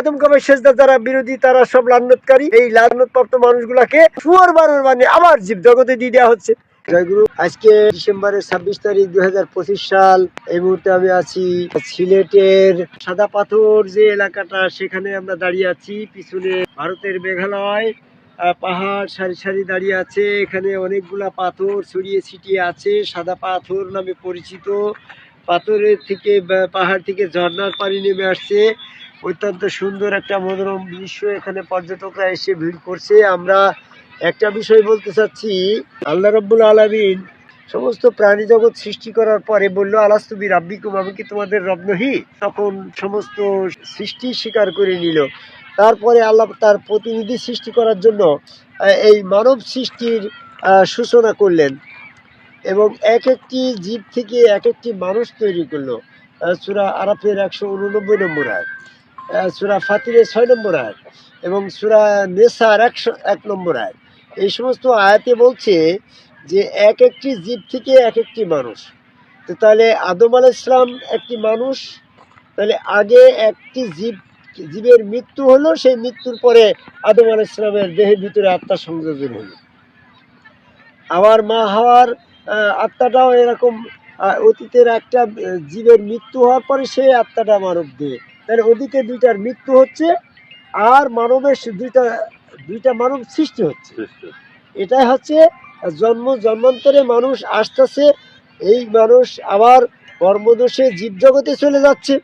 আদম কাবার সেজদা যারা বিরোধী তারা সব লান্নতকারী। এই লান্নতপ্রাপ্ত মানুষগুলাকে শুয়োর বানর বানিয়ে আবার জীব জগতে দিয়ে দেওয়া হচ্ছে। জয়গুরু। আজকে ডিসেম্বরের 26 তারিখ 2025 সাল। এই মুহূর্তে আমি আছি সিলেটের সাদা পাথর যে এলাকাটা, সেখানে আমরা দাঁড়িয়ে আছি। পিছনে ভারতের মেঘালয় পাহাড় সারি সারি দাঁড়িয়ে আছে। এখানে অনেকগুলা পাথর ছড়িয়ে ছিটিয়ে আছে, সাদা পাথর নামে পরিচিত। পাথরের থেকে পাহাড় থেকে ঝর্ণার পানি নেমে আসছে। অত্যন্ত সুন্দর একটা মনোরম দৃশ্য। এখানে পর্যটকরা এসে ভিড় করছে। আমরা একটা বিষয় বলতে চাচ্ছি, আল্লাহ রাব্বুল আলামিন সমস্ত প্রাণী জগৎ সৃষ্টি করার পরে বললো, আলাস্তু বিরাব্বিকুম, আমি কি তোমাদের রব নহি? তখন সমস্ত সৃষ্টি স্বীকার করে নিল। তারপরে আল্লাহ তার প্রতিনিধি সৃষ্টি করার জন্য এই মানব সৃষ্টির সূচনা করলেন এবং এক একটি জীব থেকে এক একটি মানুষ তৈরি করলো। সূরা আরাফের 189 নম্বর আয়াত, সূরা ফাতিরের 6 নম্বর আয়াত এবং সূরা নেসার 101 নম্বর আয়াত। এই সমস্ত আয়াতে বলছে যে এক একটি জীব থেকে এক একটি মানুষ। তো তাহলে আদম আলাইহিস সালাম একটি মানুষ, তাহলে আগে একটি জীবের মৃত্যু হলো, সেই মৃত্যুর পরে আদম আলাইহিস সালামের দেহের ভিতরে আত্মা সংযোজন হলো। আবার মা হাওয়ার আত্মাটাও এরকম, অতীতের একটা জীবের মৃত্যু হওয়ার পরে সেই আত্মাটা মানব দেহে। তাহলে ওদিকে দুইটার মৃত্যু হচ্ছে আর মানবের দুইটা মানব সৃষ্টি হচ্ছে। এটাই হচ্ছে জন্মান্তরে মানুষ আসতেছে। এই মানুষ আবার কর্মদোষে জীব জগতে চলে যাচ্ছে।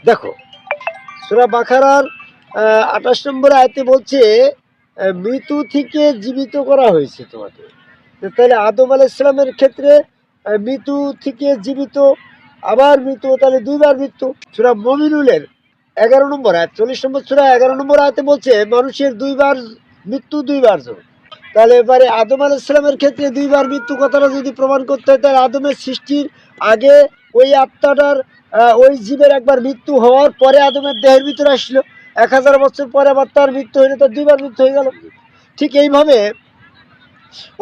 দেখো সূরা বাকারার 28 নম্বর আয়াতে বলছে মৃত্যু থেকে জীবিত করা হয়েছে তোমাকে। তাহলে আদম আলাইহিস সালামের ক্ষেত্রে মৃত্যু থেকে জীবিত, আবার মৃত্যু, তাহলে দুইবার মৃত্যু। সূরা মুমিনুলের 11 নম্বর আয়াত, 40 নম্বর সূরা 11 নম্বর আয়াতে বলছে মানুষের দুইবার মৃত্যু, দুইবার জন্ম। তাহলে এবারে আদম আলাইহিস সালামের ক্ষেত্রে দুইবার মৃত্যু কথাটা যদি প্রমাণ করতে হয়, তাহলে আদমের সৃষ্টির আগে ওই আত্মাটার ওই জীবের একবার মৃত্যু হওয়ার পরে আদমের দেহের ভিতরে আসলো। 1000 বছর পরে আবার তার মৃত্যু হইলে তার দুইবার মৃত্যু হয়ে গেল। ঠিক এইভাবে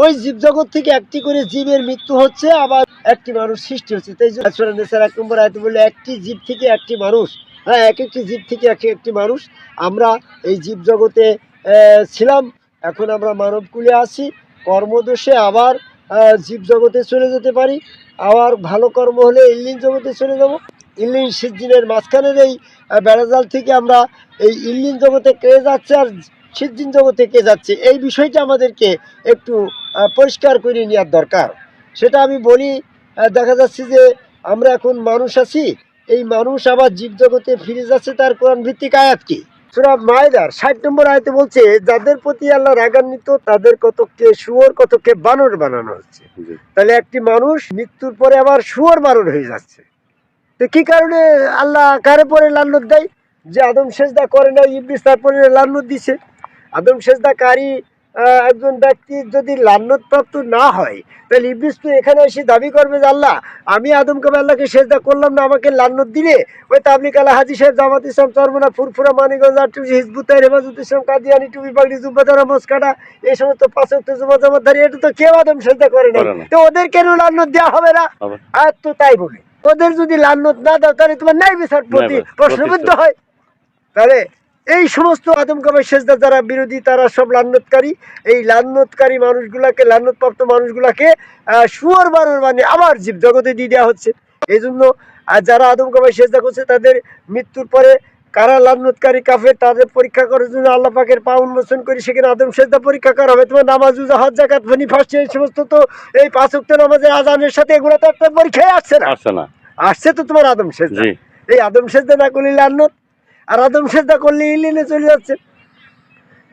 ওই জীবজগৎ থেকে একটি করে জীবের মৃত্যু হচ্ছে, আবার একটি মানুষ সৃষ্টি হচ্ছে। তাই সূরা নিসার 1 নম্বর আয়াতে বললে একটি জীব থেকে একটি মানুষ। হ্যাঁ, এক একটি জীব থেকে একটি মানুষ। আমরা এই জীব জগতে ছিলাম, এখন আমরা মানব কুলে আছি। কর্মদোষে আবার জীব জগতে চলে যেতে পারি, আবার ভালো কর্ম হলে ইল্লিন জগতে চলে যাব। ইল্লিন সিজ্জিনের মাঝখানের এই বেড়াজাল থেকে আমরা এই ইল্লিন জগতে কে যাচ্ছে আর সিজ্জিন জগতে কে যাচ্ছে, এই বিষয়টা আমাদেরকে একটু পরিষ্কার করে নেওয়ার দরকার। সেটা আমি বলি, দেখা যাচ্ছে যে আমরা এখন মানুষ আছি, এই মানুষ আবার জীব জগতে ফিরে যাচ্ছে। তার কোরআন ভিত্তিক আয়াত কি? সূরা মায়দার 60 নম্বর আয়াতে বলছে যাদের প্রতি আল্লাহ রাগান্বিত তাদের কতককে শুয়োর কতককে বানর বানানো হচ্ছে। তাহলে একটি মানুষ মৃত্যুর পরে আবার শুয়োর বানর হয়ে যাচ্ছে। তো কি কারণে আল্লাহ কারে পরে লান্নত দেয়? যে আদম সেজদা করে না, ইবলিস তারপরে লান্নত দিছে। আদম সেজদাকারী একজন ব্যক্তি যদি লান্নত প্রাপ্ত না হয়, তাহলে ইবলিস তো এখানে এসে দাবি করবে যে আল্লাহ, আমি আদম কাবে আল্লাহকে সেজদা করলাম না, আমাকে লান্নত দিলে। ওই তাবলিগ আলা হাজি সাহেব, জামাত ইসলাম চরমনা, ফুরফুরা, মানিকগঞ্জ, আটুজি, হিজবুতাই, হেফাজত ইসলাম, কাদিয়ানি, টুপি পাগড়ি, জুব্বাদারা, মস্কাটা, এই সমস্ত 5 ওয়াক্ত জুমা জামাতধারী, এটা তো কেউ আদম সেজদা করে না। তো ওদের কেন লান্নত দেওয়া হবে না? আর তো তাই বলে ওদের যদি লান্নত না দাও, তাহলে তোমার ন্যায় বিচার প্রশ্নবিদ্ধ হয়। তাহলে এই সমস্ত আদম কাবার সেজদা যারা বিরোধী তারা সব লান্নতকারী। এই লান্নতকারী মানুষগুলাকে, লান্নতপ্রাপ্ত মানুষগুলাকে শুয়োর বানর বানিয়ে আবার জীব জগতে দিয়ে দেওয়া হচ্ছে। এই জন্য যারা আদম কাবার সেজদা করছে তাদের মৃত্যুর পরে কারা লান্নতকারী কাফের, তাদের পরীক্ষা করার জন্য আল্লাহ পাকের পা উন্মোচন করে সেখানে আদম সেজদা পরীক্ষা করা হবে। তোমার নামাজ, রোজা, হজ, যাকাত, ফনি, ফাস্ট, এই সমস্ত তো এই 5 ওয়াক্ত নামাজের আযানের সাথে এগুলো তো একটা পরীক্ষায় আসছে না, আসছে তো তোমার আদম সেজদা। এই আদম সেজদা না করলে লান্নত, আর আদম সেজদা করলে ইল্লিনে চলে যাচ্ছে।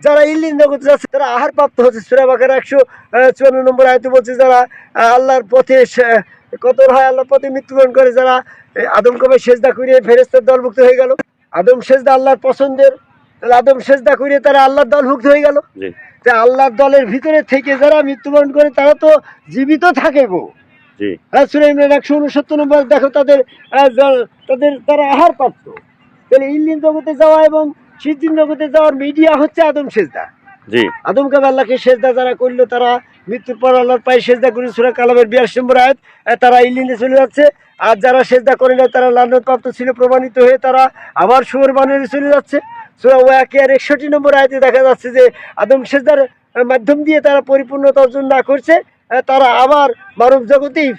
যারা ইল্লিন জগতে যাচ্ছে তারা আহার প্রাপ্ত হচ্ছে। সূরা বাকারা 154 নম্বর আয়াতে বলছে যারা আল্লাহর পথে কতর হয়, আল্লাহর পথে মৃত্যুবরণ করে, যারা আদম কাবার সেজদা করিয়ে ফেরেশতার দলভুক্ত হয়ে গেল। আদম সেজদা আল্লাহর পছন্দের, তাহলে আদম সেজদা করিয়ে তারা আল্লাহর দলভুক্ত হয়ে গেল। আল্লাহর দলের ভিতরে থেকে যারা মৃত্যুবরণ করে তারা তো জীবিত থাকে গো। সূরা ইমরান 169 নম্বর দেখো, তারা আহার প্রাপ্ত। তাহলে ইল্লিন জগতে যাওয়া এবং সিজ্জিন জগতে যাওয়ার মিডিয়া হচ্ছে আদম সেজদা। জি আদম কাবে আল্লাহকে সেজদা যারা করলো তারা মৃত্যুর পর আল্লাহর পায়ে সেজদা করে সূরা কালামের 82 নম্বর আয়াত তারা ইলিনে চলে যাচ্ছে। আর যারা সেজদা করে না তারা লানতপ্রাপ্ত ছিল প্রমাণিত হয়ে তারা আবার শুয়োর বানরে চলে যাচ্ছে। সূরা ওয়াকিয়ার 61 নম্বর আয়াতে দেখা যাচ্ছে যে আদম সেজদার মাধ্যম দিয়ে তারা পরিপূর্ণতা অর্জন না করছে, তারা আবার মানব জগতেই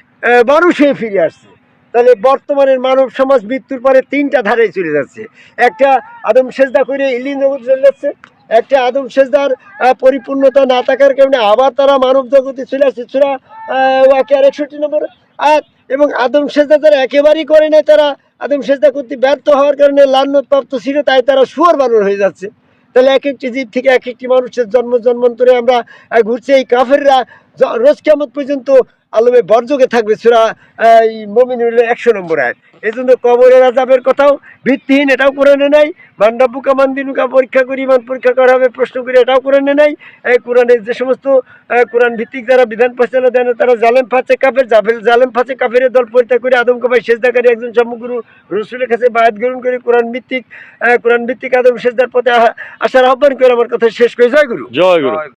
মানুষ হয়ে ফিরে আসছে। তাহলে বর্তমানের মানব সমাজ মৃত্যুর পরে তিনটা ধারে চলে যাচ্ছে। একটা আদম সেজদা করে ইলিন জগৎ চলে যাচ্ছে, একটা আদম সেজদার পরিপূর্ণতা না থাকার কারণে আবার তারা মানব জগতে চলে আসছে সূরা ওয়াকিয়ার 61 নম্বর আয়াত। এবং আদম সেজদা তারা একেবারেই করে নাই, তারা আদম সেজদা করতে ব্যর্থ হওয়ার কারণে লান্নতপ্রাপ্ত ছিল, তাই তারা শুয়োর বানর হয়ে যাচ্ছে। তাহলে এক একটি জীব থেকে এক একটি মানুষের জন্মান্তরে আমরা ঘুরছি। এই কাফেররা রোজ কিয়ামত পর্যন্ত আলমে বর্জকে থাকবে সূরা মুমিনুল 100 নম্বর আয়াত। এই জন্য কবরের আযাবের কথাও ভিত্তিহীন, এটাও কোরআনে নাই। মান্ডাবুকা মান্দিনুকা পরীক্ষা করি ইমান পরীক্ষা করা হবে প্রশ্ন করে, এটাও কোরআনে নাই। এই কোরআনের যে সমস্ত কোরআন ভিত্তিক যারা বিধান পরিচালনা দেন তারা জালেম ফাঁচে কাফের, জালেম ফাঁচে কাফের দল পরিত্যাগ করে আদম কাবাই সেজদাকারী একজন সমগুরু রসুলের কাছে বায়াত গ্রহণ করে কোরআন ভিত্তিক আদম সেজদার পথে আসার আহ্বান করে আমার কথা শেষ করে। জয় গুরু। জয় গুরু।